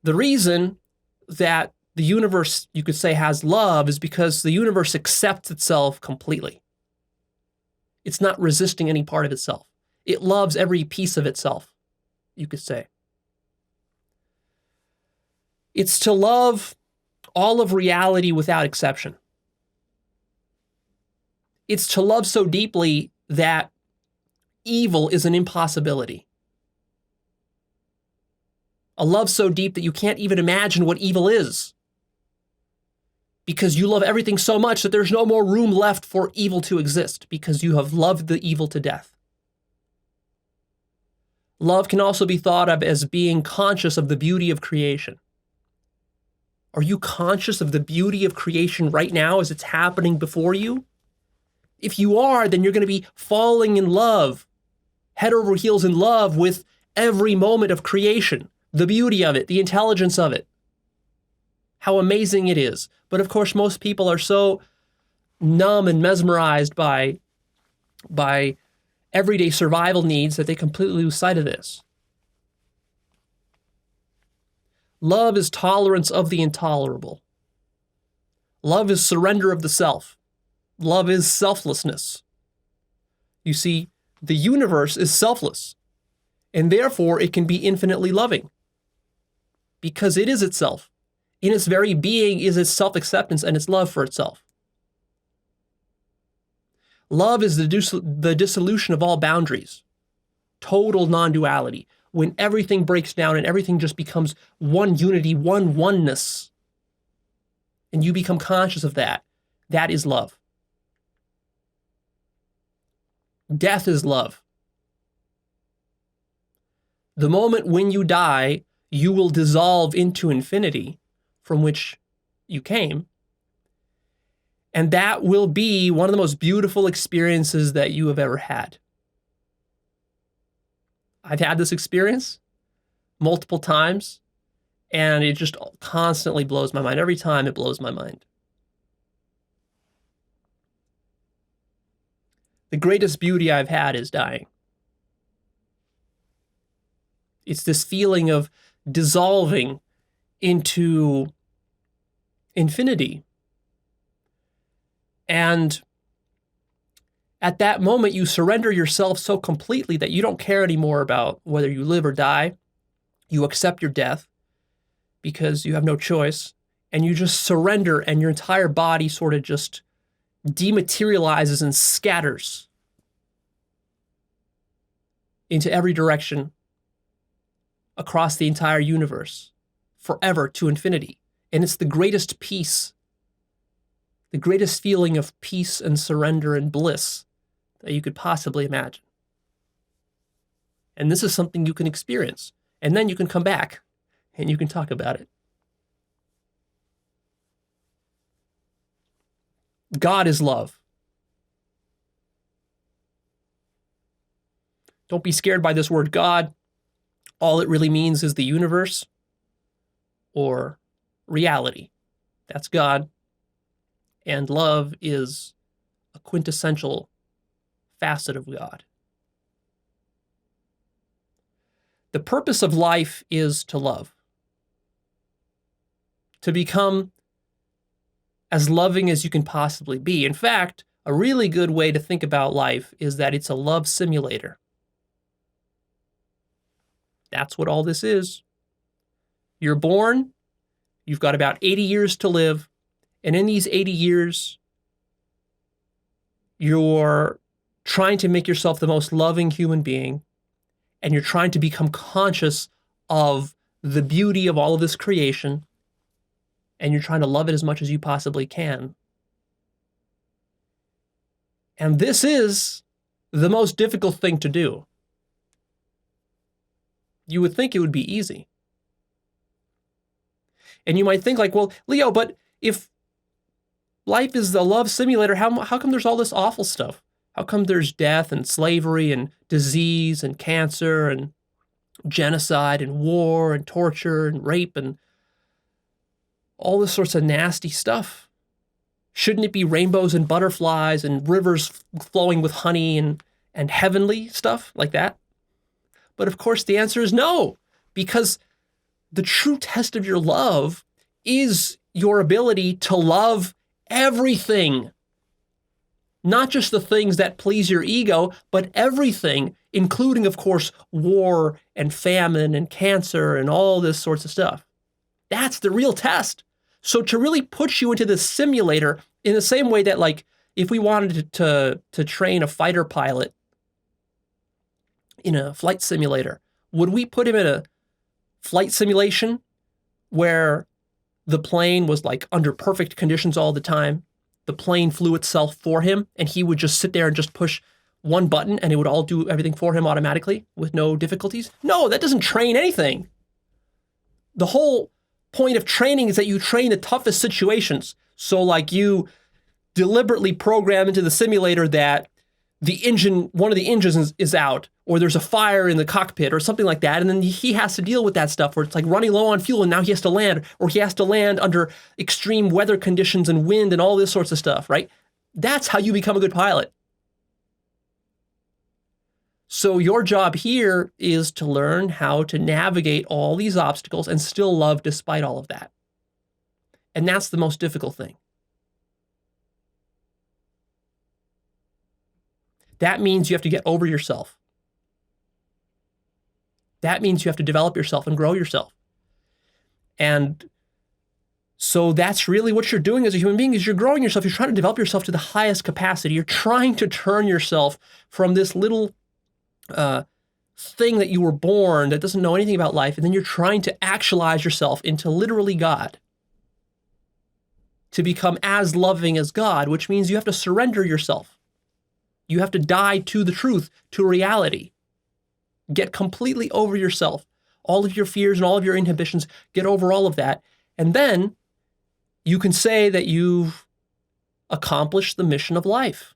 The reason that the universe, you could say, has love is because the universe accepts itself completely. It's not resisting any part of itself. It loves every piece of itself, you could say. It's to love all of reality without exception. It's to love so deeply that evil is an impossibility. A love so deep that you can't even imagine what evil is, because you love everything so much that there's no more room left for evil to exist, because you have loved the evil to death. Love can also be thought of as being conscious of the beauty of creation. Are you conscious of the beauty of creation right now as it's happening before you? If you are, then you're going to be falling in love, head over heels in love with every moment of creation, the beauty of it, the intelligence of it, how amazing it is. But of course, most people are so numb and mesmerized by everyday survival needs that they completely lose sight of this. Love is tolerance of the intolerable. Love is surrender of the self. Love is selflessness. You see, the universe is selfless, and therefore it can be infinitely loving, because it is itself. In its very being is its self-acceptance and its love for itself. Love is the dissolution of all boundaries, total non-duality, when everything breaks down and everything just becomes one unity, one oneness, and you become conscious of that. That is love. Death is love. The moment when you die, you will dissolve into infinity, from which you came, and that will be one of the most beautiful experiences that you have ever had. I've had this experience multiple times, and it just constantly blows my mind. Every time it blows my mind. The greatest beauty I've had is dying. It's this feeling of dissolving into infinity. And at that moment, you surrender yourself so completely that you don't care anymore about whether you live or die. You accept your death because you have no choice, and you just surrender, and your entire body sort of just dematerializes and scatters into every direction across the entire universe, forever to infinity. And it's the greatest peace, the greatest feeling of peace and surrender and bliss that you could possibly imagine. And this is something you can experience. And then you can come back and you can talk about it. God is love. Don't be scared by this word God. All it really means is the universe or reality. That's God. And love is a quintessential facet of God. The purpose of life is to love, to become as loving as you can possibly be. In fact, a really good way to think about life is that it's a love simulator. That's what all this is. You're born, you've got about 80 years to live, and in these 80 years, you're trying to make yourself the most loving human being, and you're trying to become conscious of the beauty of all of this creation, and you're trying to love it as much as you possibly can. And this is the most difficult thing to do. You would think it would be easy. And you might think like, well, Leo, but if life is the love simulator, how come there's all this awful stuff? How come there's death and slavery and disease and cancer and genocide and war and torture and rape and all this sorts of nasty stuff? Shouldn't it be rainbows and butterflies and rivers flowing with honey and heavenly stuff like that? But of course the answer is no, because the true test of your love is your ability to love everything. Not just the things that please your ego, but everything, including, of course, war and famine and cancer and all this sorts of stuff. That's the real test. So to really put you into this simulator in the same way that, like, if we wanted to train a fighter pilot in a flight simulator, would we put him in a flight simulation where the plane was like under perfect conditions all the time? The plane flew itself for him and he would just sit there and just push one button and it would all do everything for him automatically with no difficulties? No, that doesn't train anything. The whole point of training is that you train the toughest situations. So like you deliberately program into the simulator that one of the engines is out, or there's a fire in the cockpit or something like that. And then he has to deal with that stuff where it's like running low on fuel and now he has to land, or he has to land under extreme weather conditions and wind and all this sorts of stuff, right? That's how you become a good pilot. So your job here is to learn how to navigate all these obstacles and still love despite all of that. And that's the most difficult thing. That means you have to get over yourself. That means you have to develop yourself and grow yourself. And so that's really what you're doing as a human being, is you're growing yourself. You're trying to develop yourself to the highest capacity. You're trying to turn yourself from this little thing that you were born that doesn't know anything about life, and then you're trying to actualize yourself into literally God, to become as loving as God, which means you have to surrender yourself. You have to die to the truth, to reality. Get completely over yourself, all of your fears and all of your inhibitions, get over all of that. And then you can say that you've accomplished the mission of life.